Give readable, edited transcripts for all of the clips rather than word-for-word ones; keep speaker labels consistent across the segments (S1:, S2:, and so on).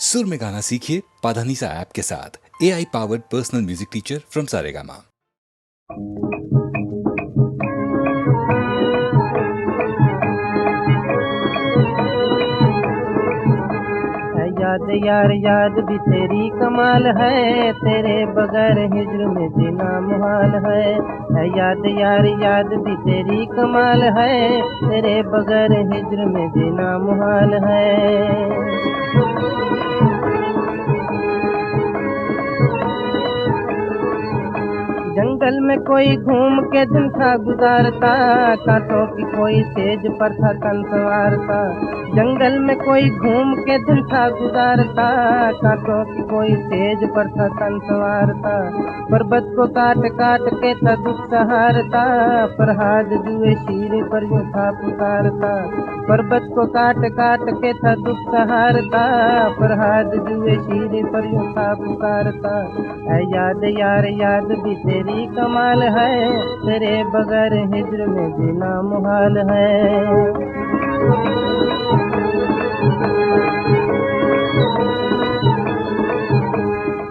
S1: सुर में गाना सीखिए पाधानीसा ऐप के साथ। AI powered personal music teacher from Saregama.
S2: याद यार याद भी तेरी कमाल है, तेरे बगैर हिज्र में जीना मुहाल है। याद यार याद भी तेरी कमाल है, तेरे बगैर हिज्र में जीना मुहाल है। जंगल में कोई घूम के दिन था गुजारता, कांटों की कोई सेज पर था तन संवारता। जंगल में कोई घूम के दिन था गुजारता, कांटों की कोई सेज पर था तन संवारता। पर्वत को काट काट के था दुख सहारता, फरहाद जुए शीरे पर यूं था पुकारता। पर्वत को काट काट के था दुख सहारता, फरहाद जुए शीरे पर यूं था पुकारता। ऐ याद यार याद भी तेरी कमाल है, तेरे बगैर हिज्र में जीना मुहाल है।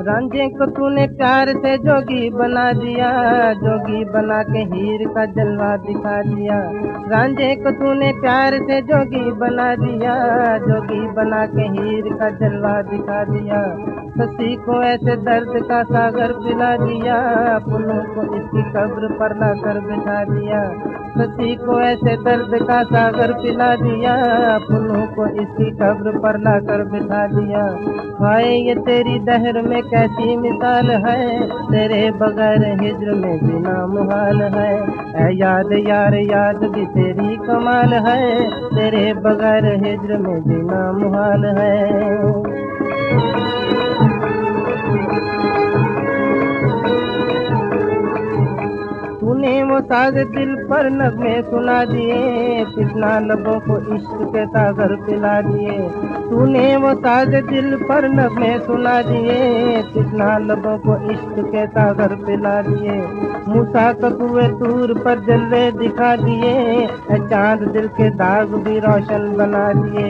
S2: रांझे को तूने प्यार से जोगी बना दिया, जोगी बना के हीर का जलवा दिखा दिया। रांझे को तूने प्यार से जोगी बना दिया, जोगी बना के हीर का जलवा दिखा दिया। ससी को ऐसे दर्द का सागर पिला दिया, पुन्नू को इसकी कब्र पर ला कर बिठा दिया। ससी को ऐसे दर्द का सागर पिला दिया, पुन्नू को इसकी कब्र पर ला कर बिठा दिया। हाय ये तेरी दहर में कैसी मिसाल है, तेरे बगैर हिज्र में जीना मुहाल है। ऐ याद यार याद भी तेरी कमाल है, तेरे बगैर हिज्र में जीना मुहाल है। तूने वो साज दिल पर नगमे सुना दिए, कितना लबों को इश्क के सागर पिला दिए। तूने वो साज दिल पर नगमे सुना दिए, कितना लबों को इश्क के सागर पिला दिए। मूसा को कुए तूर पर जलवे दिखा दिए, चांद दिल के दाग भी रोशन बना दिए।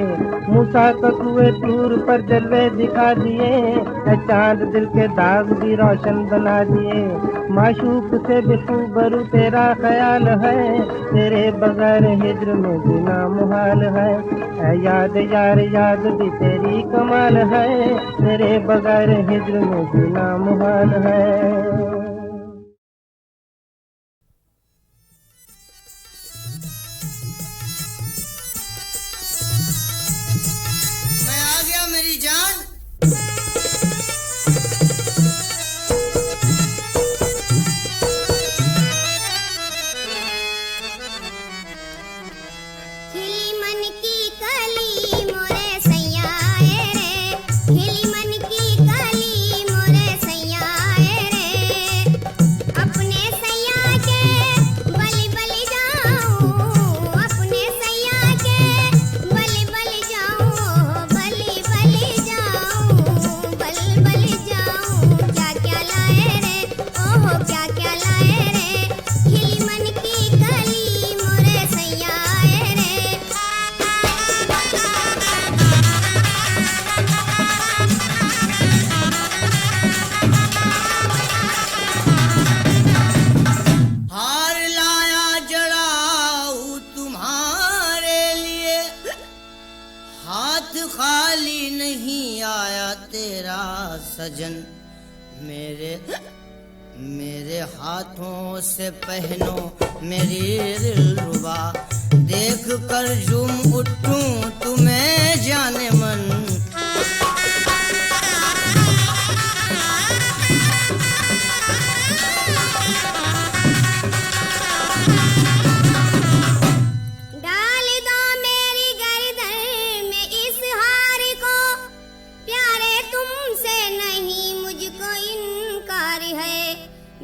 S2: मूसा को कुए तूर पर जलवे दिखा दिए, चांद दिल के दाग भी रोशन बना दिए। माशूक से भी खूबरू तेरा ख्याल है, तेरे बगैर हिज्र में जीना मुहाल है। ऐ याद यार याद भी तेरी कमाल है, तेरे बगैर हिज्र में जीना मुहाल है।
S3: मैं आ गया मेरी जान।
S4: खिली मन की कली मोरे सैया रे, खिली मन की कली मोरे सैया रे। अपने सैया के बलि बलि जाऊं, अपने सैया के बलि बलि जाऊं, बलि बलि जाऊं, बल बल जाऊं। क्या क्या लाए रे, ओहो क्या क्या लाए रे, खिली मन की कली मोरे सैया रे।
S3: हार लाया जड़ाऊ तुम्हारे लिए, हाथ खाली नहीं आया तेरा सजन। मेरे मेरे हाथों से पहनो मेरी दिलरुबा, देख कर झूम उठूं तुम्हें जाने मन।
S4: डाल दो मेरी गर्दन में इस हार को, प्यारे तुमसे नहीं मुझको इनकार है।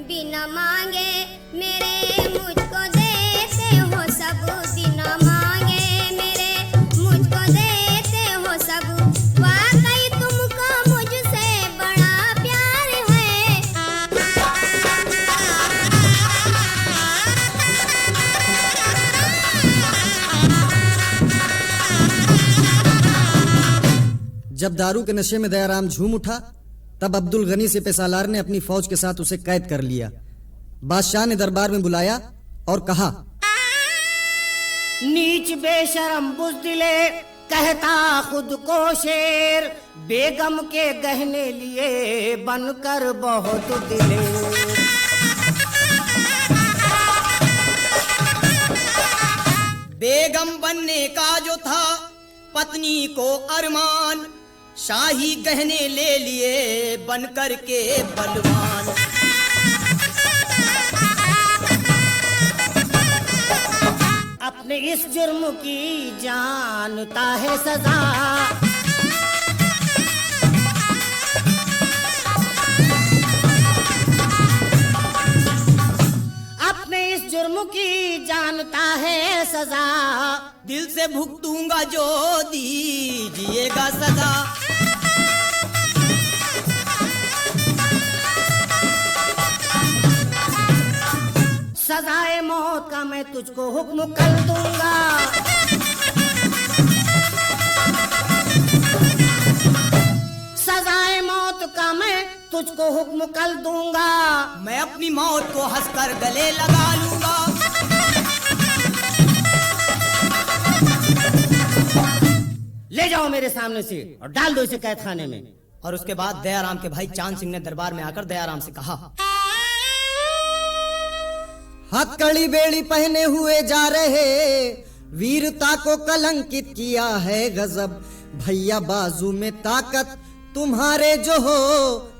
S4: बिना मांगे मेरे मुझको देते हो सब, बिना मांगे मेरे मुझको देते हो सब। वाकई तुमको मुझसे बड़ा प्यार है।
S5: जब दारू के नशे में दयाराम झूम उठा, तब अब्दुल गनी से पेशालार ने अपनी फौज के साथ उसे कैद कर लिया। बादशाह ने दरबार में बुलाया और कहा,
S3: नीच बेशरम बुज़दिले कहता खुद को शेर, बेगम के गहने लिए बनकर बहुत दिलेर। बेगम बनने का जो था पत्नी को अरमान, शाही गहने ले लिए बनकर के बलवान। अपने इस जुर्म की जानता है सजा, अपने इस जुर्म की जानता है सजा, दिल से भुगतूंगा जो दीजिएगा सजा। सजाए मौत का मैं तुझको हुक्म कर दूंगा, सजाए मौत का मैं तुझको हुक्म कर दूंगा, मैं अपनी मौत को हंसकर गले लगा लूंगा। ले जाओ मेरे सामने से और डाल दो इसे कैद खाने में। और उसके बाद दयाराम के भाई चांद सिंह ने दरबार में आकर दयाराम से कहा,
S5: हथकड़ी बेड़ी पहने हुए जा रहे, वीरता को कलंकित किया है गजब। भैया बाजू में ताकत तुम्हारे जो हो,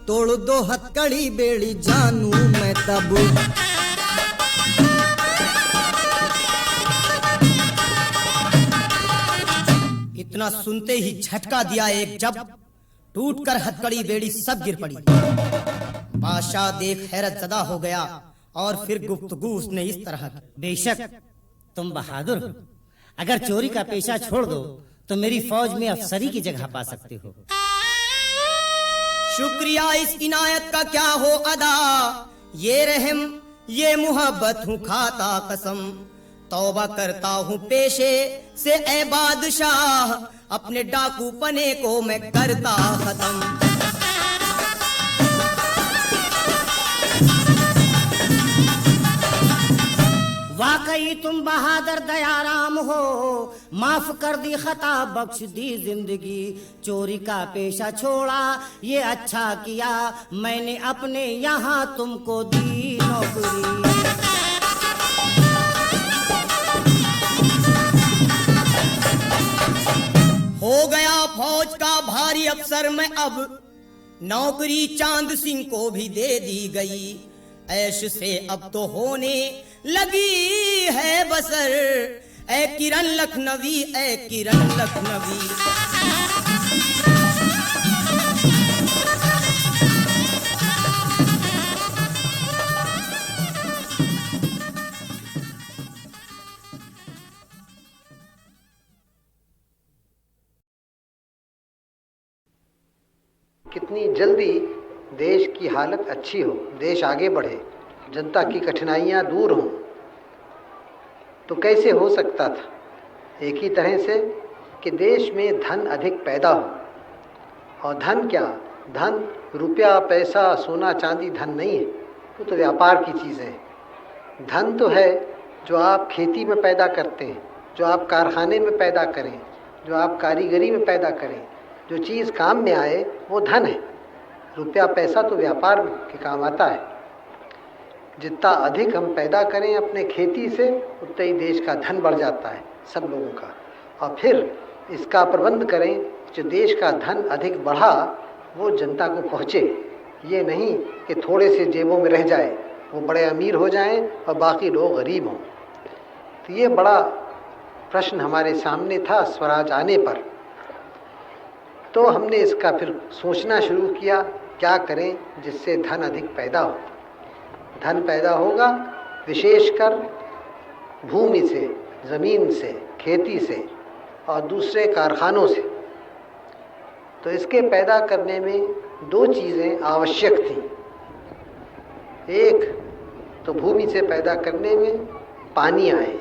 S5: तोड़ दो हथकड़ी बेड़ी जानू मैं तब।
S3: इतना सुनते ही झटका दिया एक जब, टूटकर हथकड़ी बेड़ी सब गिर पड़ी। बादशाह देख हैरत ज़दा हो गया और फिर गुफ्तगू उसने इस तरह की,
S6: बेशक तुम बहादुर हो, अगर चोरी का पेशा छोड़ दो तो मेरी फौज में अफसरी की जगह पा सकते हो।
S3: शुक्रिया इस इनायत का क्या हो अदा, ये रहम ये मोहब्बत हूँ खाता कसम। तौबा करता हूँ पेशे से ए बादशाह, अपने डाकू पने को मैं करता खत्म।
S6: वाकई तुम बहादुर दयाराम हो, माफ कर दी खता बख्श दी जिंदगी। चोरी का पेशा छोड़ा ये अच्छा किया, मैंने अपने यहाँ तुमको दी नौकरी।
S3: हो गया फौज का भारी अफसर मैं अब, नौकरी चांद सिंह को भी दे दी गई। ऐश से अब तो होने लगी है बसर, ए किरण लखनवी ए किरण लखनवी।
S7: कितनी जल्दी देश की हालत अच्छी हो, देश आगे बढ़े, जनता की कठिनाइयाँ दूर हों, तो कैसे हो सकता था? एक ही तरह से कि देश में धन अधिक पैदा हो। और धन क्या? धन रुपया पैसा सोना चांदी धन नहीं है, वो तो व्यापार की चीज़ें हैं। धन तो है जो आप खेती में पैदा करते हैं, जो आप कारखाने में पैदा करें, जो आप कारीगरी में पैदा करें, जो चीज़ काम में आए वो धन है। रुपया पैसा तो व्यापार के काम आता है। जितना अधिक हम पैदा करें अपने खेती से, उतना ही देश का धन बढ़ जाता है सब लोगों का। और फिर इसका प्रबंध करें, जो देश का धन अधिक बढ़ा वो जनता को पहुँचे, ये नहीं कि थोड़े से जेबों में रह जाए, वो बड़े अमीर हो जाएं और बाकी लोग गरीब हों। तो ये बड़ा प्रश्न हमारे सामने था स्वराज आने पर। तो हमने इसका फिर सोचना शुरू किया, क्या करें जिससे धन अधिक पैदा हो। धन पैदा होगा विशेषकर भूमि से, ज़मीन से, खेती से और दूसरे कारखानों से। तो इसके पैदा करने में दो चीज़ें आवश्यक थीं। एक तो भूमि से पैदा करने में पानी आए,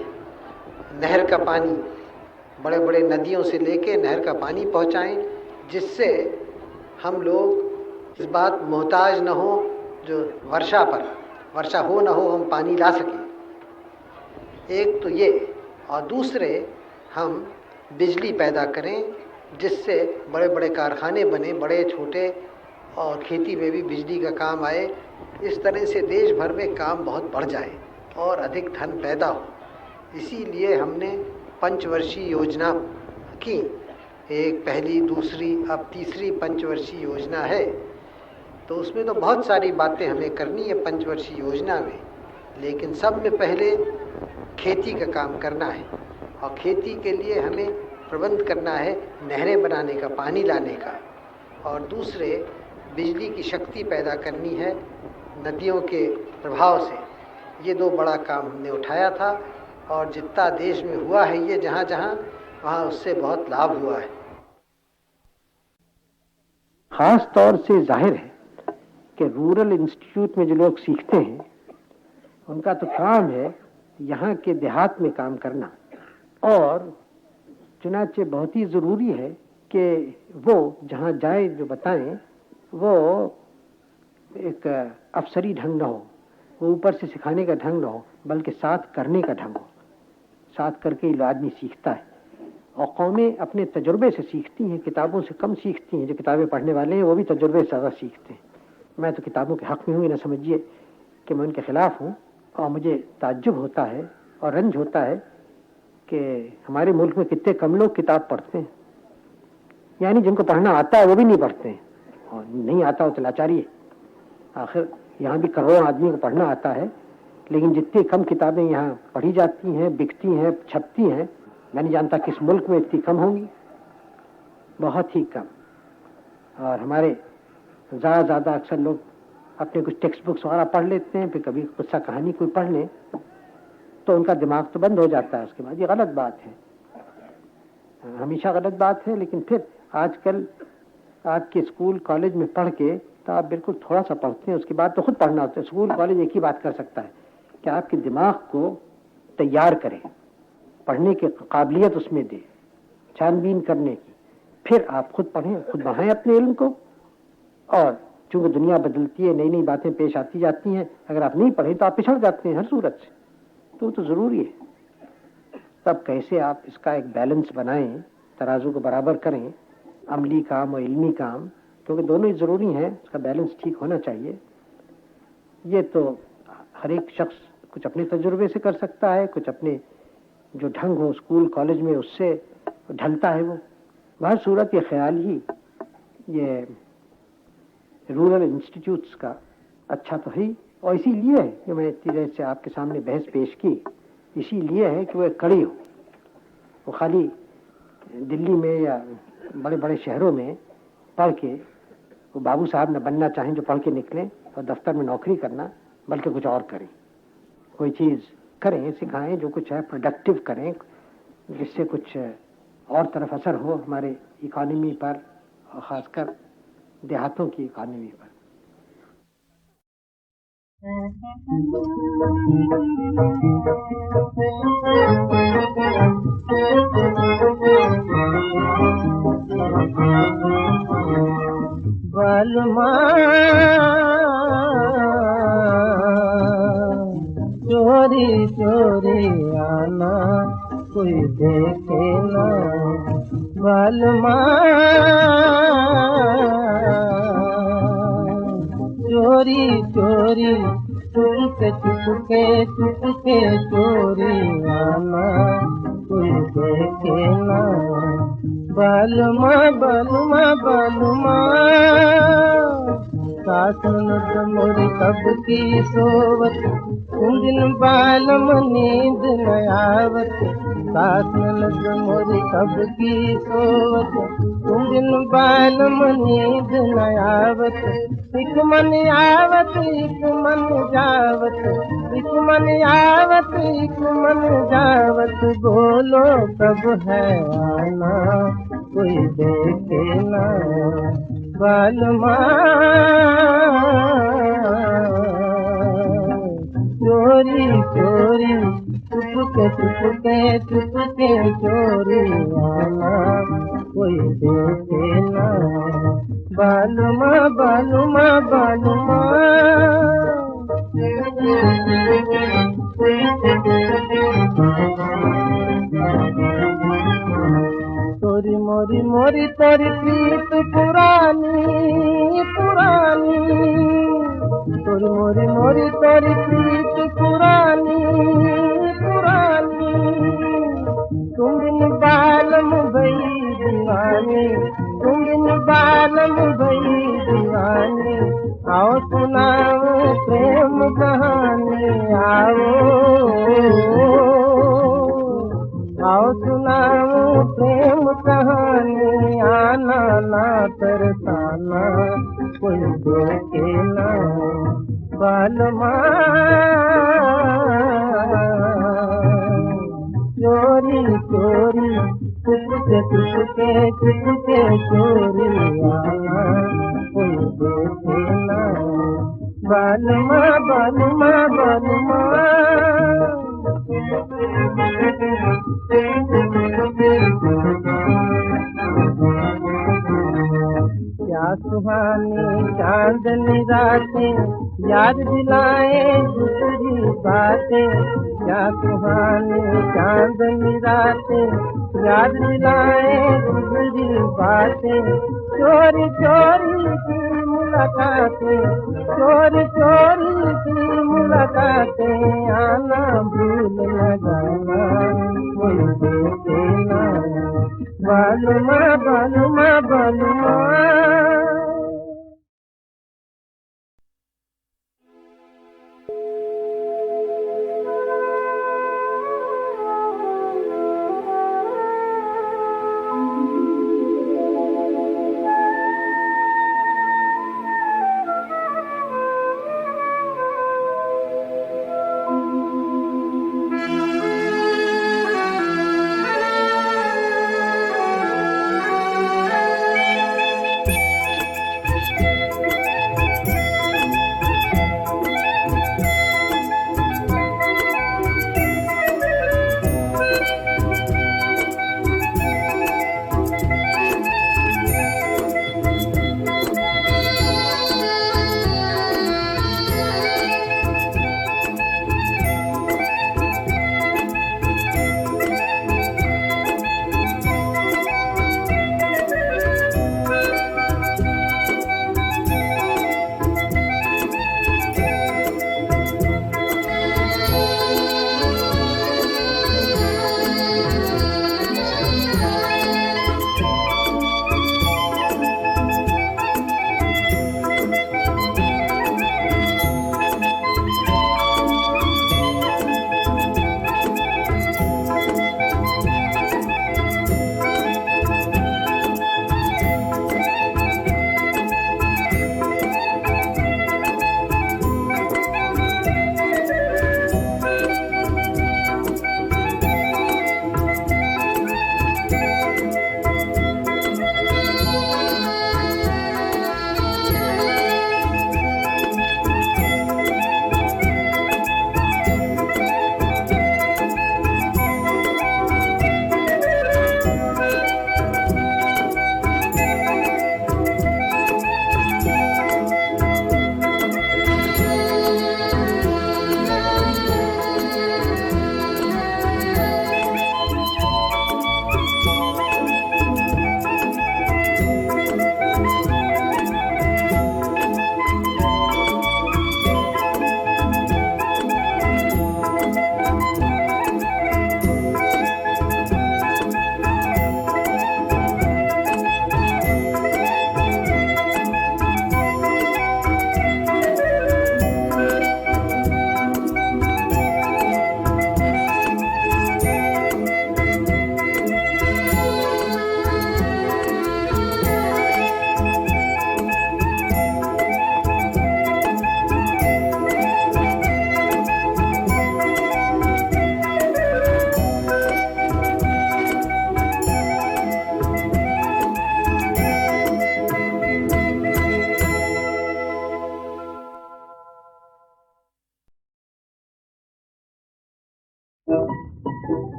S7: नहर का पानी, बड़े बड़े नदियों से लेके नहर का पानी पहुंचाएं, जिससे हम लोग इस बात मोहताज न हो जो वर्षा हो न हो हम पानी ला सकें। एक तो ये, और दूसरे हम बिजली पैदा करें जिससे बड़े बड़े कारखाने बने, बड़े छोटे, और खेती में भी बिजली का काम आए। इस तरह से देश भर में काम बहुत बढ़ जाए और अधिक धन पैदा हो। इसीलिए हमने पंचवर्षीय योजना की, एक पहली, दूसरी, अब तीसरी पंचवर्षीय योजना है। तो उसमें तो बहुत सारी बातें हमें करनी है पंचवर्षीय योजना में, लेकिन सब में पहले खेती का काम करना है। और खेती के लिए हमें प्रबंध करना है नहरें बनाने का, पानी लाने का, और दूसरे बिजली की शक्ति पैदा करनी है नदियों के प्रभाव से। ये दो बड़ा काम हमने उठाया था, और जितना देश में हुआ है ये जहाँ जहाँ, वहाँ उससे बहुत लाभ हुआ है।
S8: खास तौर से जाहिर है कि रूरल इंस्टीट्यूट में जो लोग सीखते हैं उनका तो काम है यहाँ के देहात में काम करना, और चुनाचे बहुत ही ज़रूरी है कि वो जहाँ जाए जो बताएं वो एक अफसरी ढंग न हो, वो ऊपर से सिखाने का ढंग न हो, बल्कि साथ करने का ढंग हो। साथ करके ही आदमी सीखता है, और कौमें अपने तजुर्बे से सीखती हैं, किताबों से कम सीखती हैं। जो किताबें पढ़ने वाले हैं वो भी तजुर्बे से ज़्यादा सीखते हैं। मैं तो किताबों के हक़ में हूँ, ये न समझिए कि मैं उनके ख़िलाफ़ हूँ। और मुझे ताज्जुब होता है और रंज होता है कि हमारे मुल्क में कितने कम लोग किताब पढ़ते हैं, यानी जिनको पढ़ना आता है वो भी नहीं पढ़ते हैं, और नहीं आता हो तो लाचारी है। आखिर यहाँ भी करोड़ों आदमी को पढ़ना आता है, लेकिन जितनी कम किताबें यहाँ पढ़ी जाती हैं, बिकती हैं, छपती हैं, मैं नहीं जानता किस मुल्क में इतनी कम होंगी, बहुत ही कम। और हमारे ज़्यादा अक्सर लोग अपने कुछ टेक्स्ट बुक्स वगैरह पढ़ लेते हैं, फिर कभी किस्सा कहानी कोई पढ़ लें तो उनका दिमाग तो बंद हो जाता है। उसके बाद ये गलत बात है, हमेशा गलत बात है। लेकिन फिर आजकल आपके स्कूल कॉलेज में पढ़ के तो आप बिल्कुल थोड़ा सा पढ़ते हैं, उसके बाद तो खुद पढ़ना होता है। स्कूल कॉलेज एक ही बात कर सकता है कि आपके दिमाग को तैयार करें, पढ़ने की काबिलियत उसमें दे, छानबीन करने की, फिर आप खुद पढ़ें, खुद बढ़ाएं अपने इल्म को। और चूँकि दुनिया बदलती है, नई नई बातें पेश आती जाती हैं, अगर आप नहीं पढ़ें तो आप पिछड़ जाते हैं हर सूरत से, तो ज़रूरी है। तब कैसे आप इसका एक बैलेंस बनाएं, तराजू को बराबर करें, अमली काम और इल्मी काम, क्योंकि दोनों ही ज़रूरी हैं, उसका बैलेंस ठीक होना चाहिए। ये तो हर एक शख्स कुछ अपने तजुर्बे से कर सकता है, कुछ अपने जो ढंग हो स्कूल कॉलेज में उससे ढलता है वो। हर सूरत ये ख्याल ही ये रूरल इंस्टीट्यूट्स का अच्छा तो है, और इसीलिए है कि मैं इतनी देर से आपके सामने बहस पेश की, इसीलिए है कि वो कड़ी हो। वो खाली दिल्ली में या बड़े बड़े शहरों में पढ़ के वो बाबू साहब न बनना चाहें जो पढ़ के निकलें और दफ्तर में नौकरी करना, बल्कि कुछ और करें, कोई चीज़ करें, सिखाएं, जो कुछ है प्रोडक्टिव करें, जिससे कुछ और तरफ असर हो हमारे इकॉनमी पर, और ख़ासकर देहातों की इकॉनमी पर।
S2: बालमा चोरी चोरी आना कोई देखे ना, बालमा चोरी चोरी चुपके चुपके चुपके चोरी आना कोई देखे ना, बालमा बालमा बालमा सासन मोरी कब की सोवत, दिन बालम नींद न आवत, सासन मोरी कब की सोवत, दिन बालम नींद न आवत, एक मन आवत एक मन जावत, एक मन आवत एक मन जावत, बोलो कब है आना कोई देखे ना, बालमा चोरी चोरी चुपके चुपके चुपके चोरी आना कोई देखे ना बालुमा बालुमा बालुमा तोरी मोरी मोरी तोरी प्रीत पुरानी पुरानी तोरी मोरी मोरी तोरी प्रीत पुरानी पुरानी तुम बिन बालम भई दीवानी तुम बिन बालम भई दीवानी आओ सुनाओ प्रेम कहानी आओ सुनाओ प्रेम कहानी आना ना तरसाना कोई देखे ना बालमा चोरी चोरी चुपके चोरी आना कोई देखे ना बालमा बालमा बालमा क्या सुहानी चांदनी रातें याद दिलाए दूसरी बातें क्या सुहानी चांदनी रातें याद दिलाए दूसरी बातें चोरी चोरी की मुलाकातें चोरी चोरी की मुलाकातें आना भूल न जाना कोई देखे ना बालुमा बालुमा बालुमा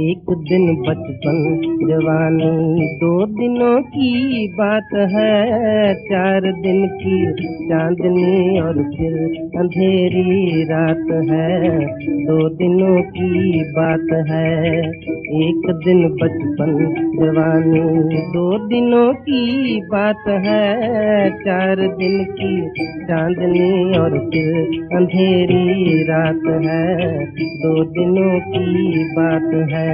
S2: एक दिन बचपन जवानी 2 दिनों की बात है, 4 दिन की चांदनी और फिर अंधेरी रात है, 2 दिनों की बात है। एक दिन बचपन जवानी 2 दिनों की बात है, 4 दिन की चांदनी और फिर अंधेरी रात है, 2 दिनों की बात है।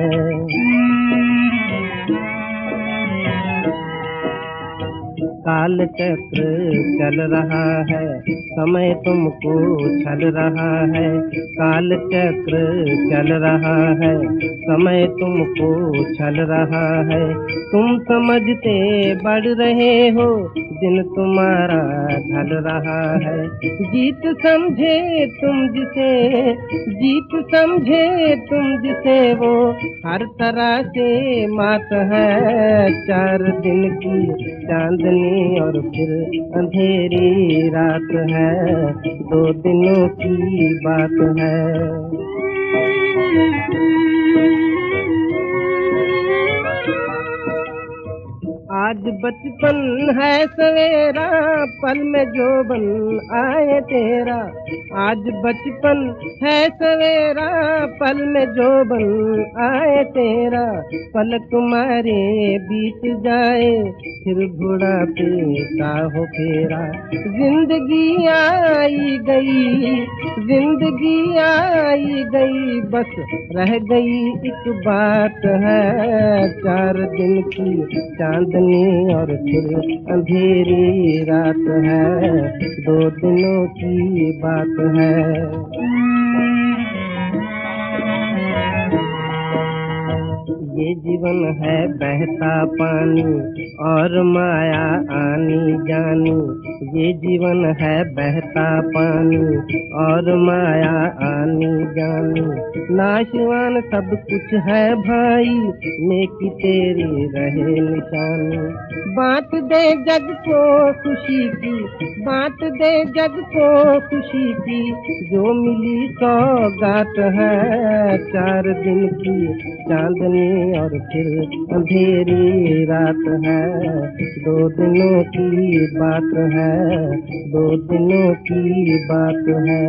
S2: काल चक्र चल रहा है, समय तुमको छल रहा है, काल चक्र चल रहा है, समय तुमको छल रहा है। तुम समझते बढ़ रहे हो, दिन तुम्हारा ढल रहा है। जीत समझे तुम जिसे वो हर तरह से मात है। 4 दिन की चांदनी और फिर अंधेरी रात है, 2 दिनों की बात है। आज बचपन है सवेरा, पल में जोबन आए तेरा। आज बचपन है सवेरा, पल में जोबन आए तेरा। पलक मारे बीत जाए, फिर बुढ़ापे का हो फेरा। जिंदगी आई गई, बस रह गई एक बात है। 4 दिन की चांदनी और फिर अंधेरी रात है, 2 दिनों की बात है। ये जीवन है बहता पानी और माया आनी जानी। ये जीवन है बहता पानी और माया आनी जानी। नाशवान सब कुछ है भाई, नेकी तेरी रहे निशानी। बांट दे जग को खुशी की, बांट दे जग को खुशी की, जो मिली सौगात है। 4 दिन की चांदनी और फिर अंधेरी रात है, 2 दिनों की बात है, 2 दिनों की बात है।